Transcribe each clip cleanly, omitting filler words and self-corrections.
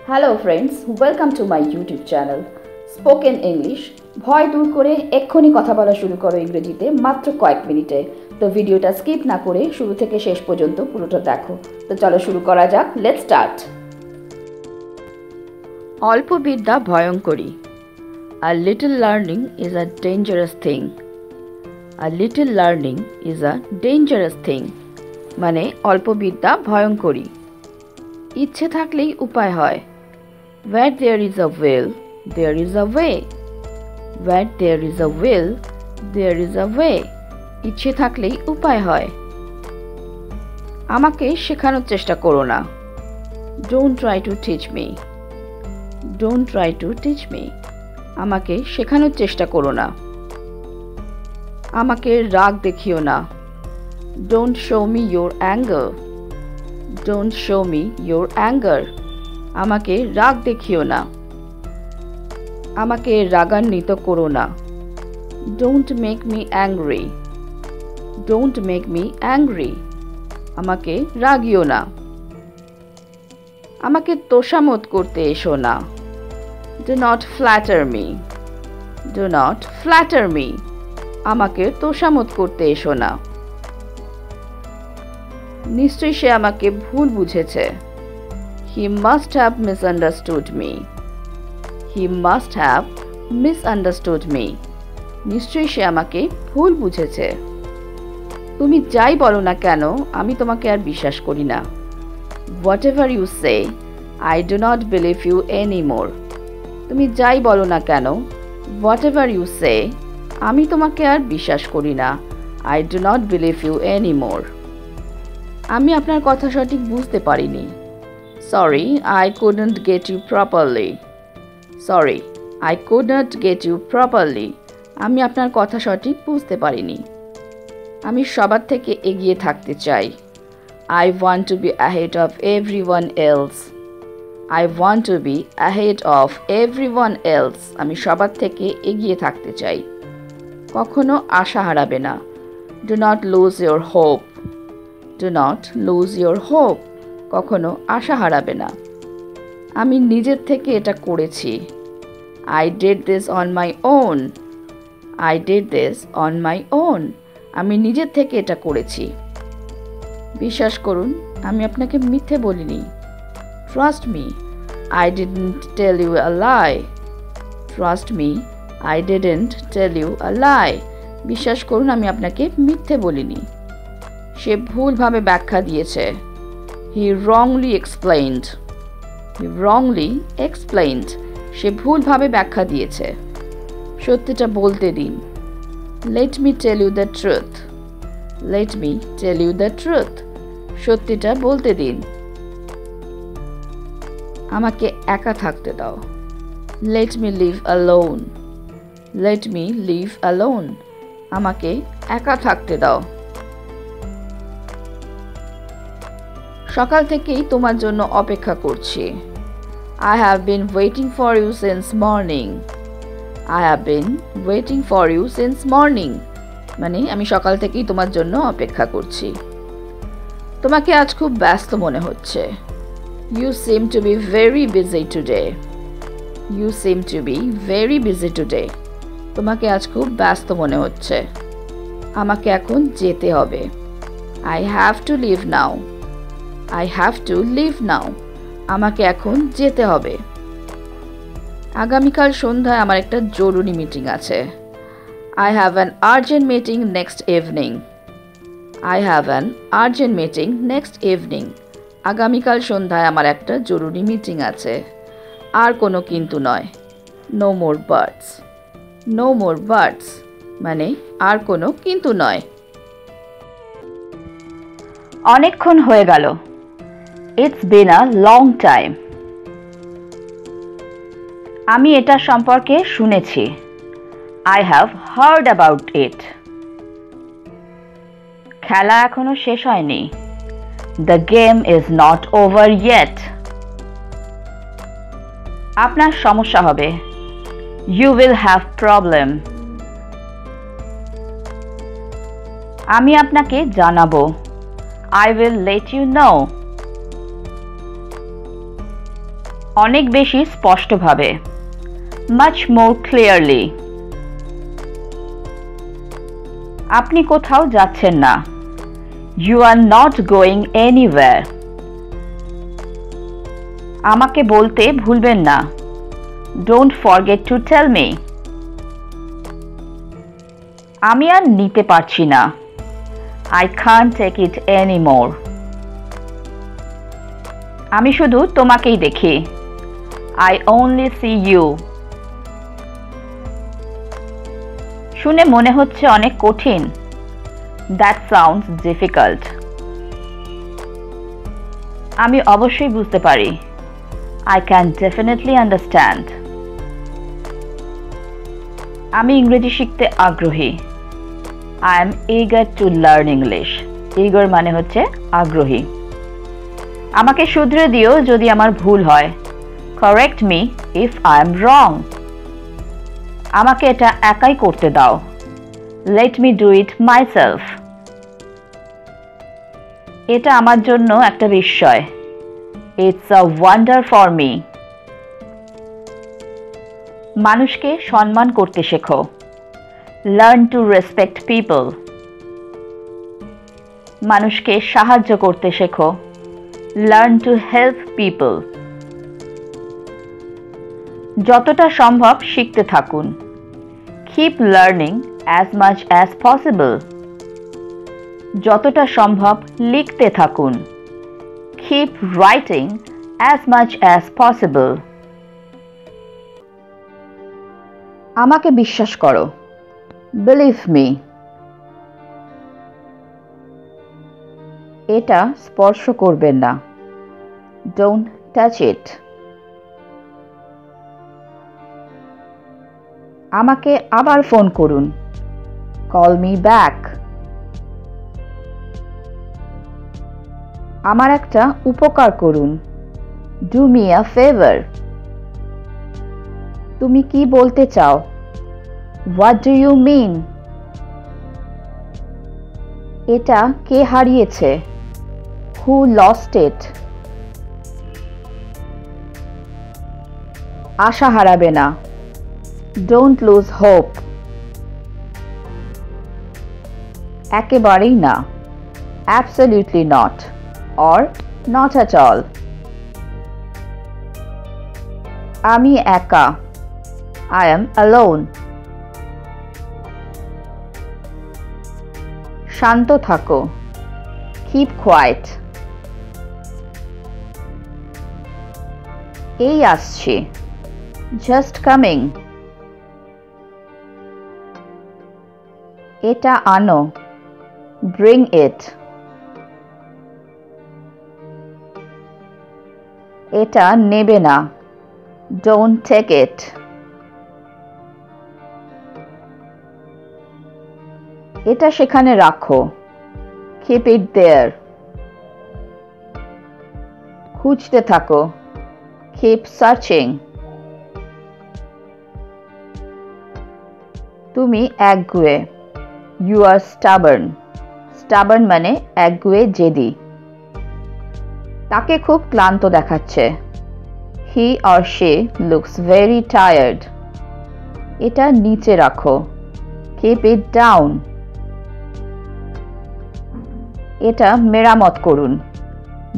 Hello friends, welcome to my YouTube channel spoken English. ভয় দূর করে এক্ষুনি কথা বলা শুরু করো ইংরেজিতে মাত্র কয়েক মিনিটে। তো ভিডিওটা স্কিপ না করে শুরু থেকে শেষ পর্যন্ত পুরোটা দেখো। তো চলো শুরু করা যাক, লেটস স্টার্ট। অল্প বিদ্যা ভয়ঙ্করী। A little learning is a dangerous thing. A little learning is a dangerous thing. মানে অল্প বিদ্যা ভয়ঙ্করী। ইচ্ছে থাকলেই উপায় হয়। Where there is a will, there is a way. Where there is a will, there is a way. ইচ্ছে থাকলেই উপায় হয়। আমাকে শেখানোর চেষ্টা করো না। Don't try to teach me. Don't try to teach me. আমাকে শেখানোর চেষ্টা করো না। আমাকে রাগ দেখিও না। Don't show me your anger. Don't show me your anger. আমাকে রাগ দেখিও না। আমাকে রাগান্বিত করো না। Don't make me angry. Don't make me angry. আমাকে রাগিও না। আমাকে তোষামোদ করতে এসো না। Do not flatter me. Do not flatter me. আমাকে তোষামোদ করতে এসো না। নিশ্চয়ই সে আমাকে ভুল বুঝেছে। He must have misunderstood me. He must have misunderstood me. নিশ্চয়ই সে আমাকে ভুল বুঝেছে। তুমি যাই বলো না কেন, আমি তোমাকে আর বিশ্বাস করি না। Whatever you say, I do not believe you anymore. তুমি যাই বলো না কেন, whatever you say, আমি তোমাকে আর বিশ্বাস করি না। I do not believe you anymore. আমি আপনার কথা সঠিক বুঝতে পারিনি। Sorry, I couldn't get you properly. Sorry, I couldn't get you properly. আমি আপনার কথা সঠিক বুঝতে পারিনি। আমি সবার থেকে এগিয়ে থাকতে চাই। I want to be ahead of everyone else. I want to be ahead of everyone else. আমি সবার থেকে এগিয়ে থাকতে চাই। কখনো আশা হারাবে না। Do not lose your hope. Do not lose your hope. কখনো আশা হারাবে না। আমি নিজের থেকে এটা করেছি। I did this on my own. I did this on my own. আমি নিজের থেকে এটা করেছি। বিশ্বাস করুন, আমি আপনাকে মিথ্যে বলিনি। Trust me, I didn't tell you a lie. Trust me, I didn't tell you a lie. বিশ্বাস করুন, আমি আপনাকে মিথ্যে বলিনি। সে ভুলভাবে ব্যাখ্যা দিয়েছে। He wrongly explained. He wrongly explained. সে ভুলভাবে ব্যাখ্যা দিয়েছে। সত্যিটা বলতে দিন। Let me tell you the truth. Let me tell you the truth. সত্যিটা বলতে দিন। আমাকে একা থাকতে দাও। Let me live alone. Let me live alone. আমাকে একা থাকতে দাও। সকাল থেকেই তোমার জন্য অপেক্ষা করছি। I have been waiting for you since morning. I have been waiting for you since morning. মানে আমি সকাল থেকেই তোমার জন্য অপেক্ষা করছি। তোমাকে আজ খুব ব্যস্ত মনে হচ্ছে। You seem to be very busy today. You seem to be very busy today. তোমাকে আজ খুব ব্যস্ত মনে হচ্ছে। আমাকে এখন যেতে হবে। I have to leave now. I have to leave now. আমাকে এখন যেতে হবে। আগামীকাল সন্ধ্যায় আমার একটা জরুরি মিটিং আছে। I have an urgent meeting next evening. I have an urgent meeting next evening. আগামীকাল সন্ধ্যায় আমার একটা জরুরি মিটিং আছে। আর কোনো কিন্তু নয়। No more buts. No more buts. মানে আর কোনো কিন্তু নয়। অনেকক্ষণ হয়ে গেল। It's been a long time. আমি এটা সম্পর্কে শুনেছি। I have heard about it. খেলা এখনো শেষ হয়নি। The game is not over yet. আপনার সমস্যা হবে। You will have problem. আমি আপনাকে জানাবো। I will let you know. অনেক বেশি স্পষ্টভাবে, much more clearly। আপনি কোথাও যাচ্ছেন না, you are not going anywhere। আমাকে বলতে ভুলবেন না, don't forget to tell me। আমি আর নিতে পারছি না, I can't take it anymore। আমি শুধু তোমাকেই দেখি, I only see you। শুনে মনে হচ্ছে অনেক কঠিন, that sounds difficult। আমি অবশ্যই বুঝতে পারি, I can definitely understand। আমি ইংরেজি শিখতে আগ্রহী, I am eager to learn English। eager মানে হচ্ছে আগ্রহী। আমাকে শুধরে দিও যদি আমার ভুল হয়, correct me if I am wrong। আমাকে এটা একাই করতে দাও, let me do it myself। এটা আমার জন্য একটা বিস্ময়, it's a wonder for me। মানুষকে সম্মান করতে শেখো, learn to respect people। মানুষকে সাহায্য করতে শেখো, learn to help people। যতটা সম্ভব শিখতে থাকুন, keep learning as much as possible। যতটা সম্ভব লিখতে থাকুন, keep writing as much as possible। আমাকে বিশ্বাস করো, believe me। এটা স্পর্শ করবেন না, don't touch it। আমাকে আবার ফোন করুন, call me back। আমার একটা উপকার করুন, do me a favor। তুমি কি বলতে চাও, what do you mean। এটা কে হারিয়েছে, who lost it। আশা হারাবে না, don't lose hope। একেবারেই না, absolutely not or not at all। আমি একা, I am alone। শান্ত থাকো, keep quiet। এই আসছি, just coming। এটা আনো, bring it। এটা নেবে না, don't take it। এটা সেখানে রাখো, keep it there। খুঁজতে থাকো, keep searching। তুমি একগুঁয়ে, you are stubborn। stubborn মানে একগুঁয়ে, জেদি। তাকে খুব ক্লান্ত দেখাচ্ছে, he or she looks very tired। এটা নিচে রাখো, keep it down। এটা মেরামত করুন,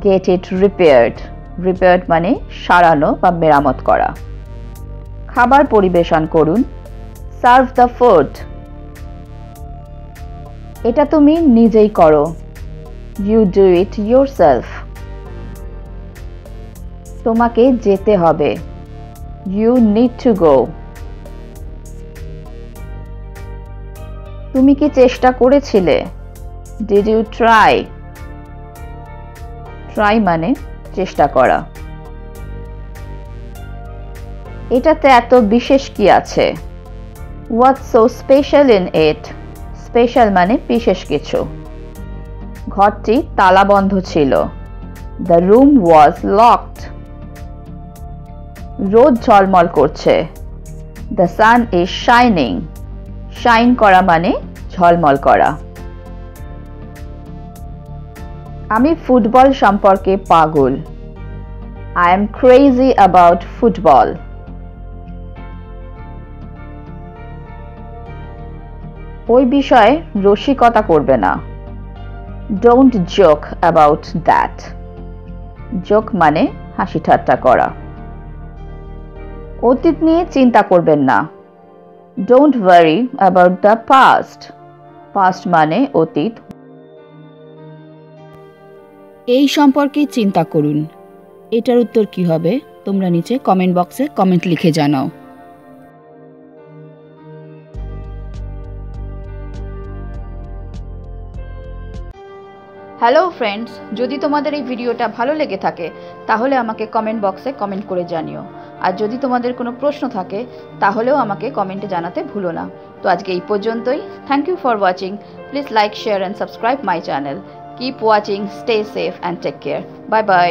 get it repaired। repaired মানে সারানো বা মেরামত করা। খাবার পরিবেশন করুন, serve the food। এটা তুমি নিজেই করো, you do it yourself। তোমাকে যেতে হবে, you need to go। তুমি কি চেষ্টা করেছিলে, did you try। try মানে চেষ্টা করা। এটাতে এত বিশেষ কি আছে, what's so special in it। Special মানে বিশেষ কিছু। ঘরটি তালাবন্ধ ছিল, the room was locked। রোদ ঝলমল করছে, the sun is shining। Shine করা মানে ঝলমল করা। আমি ফুটবল সম্পর্কে পাগল, I am crazy about football. ওই বিষয়ে রসিকতা করবে না। Don't joke about that. Joke মানে হাসি ঠাট্টা করা। অতীত নিয়ে চিন্তা করবেন না। Don't worry about the past. Past মানে অতীত। এই সম্পর্কে চিন্তা করুন। এটার উত্তর কি হবে তোমরা নিচে কমেন্ট বক্সে কমেন্ট লিখে জানাও। হ্যালো ফ্রেন্ডস, যদি তোমাদের এই ভিডিওটা ভালো লেগে থাকে তাহলে আমাকে কমেন্ট বক্সে কমেন্ট করে জানিও। আর যদি তোমাদের কোনো প্রশ্ন থাকে তাহলেও আমাকে কমেন্টে জানাতে ভুলো না। তো আজকে এই পর্যন্তই। Thank you for watching. Please like, share and subscribe my channel. Keep watching, stay safe and take care. Bye by.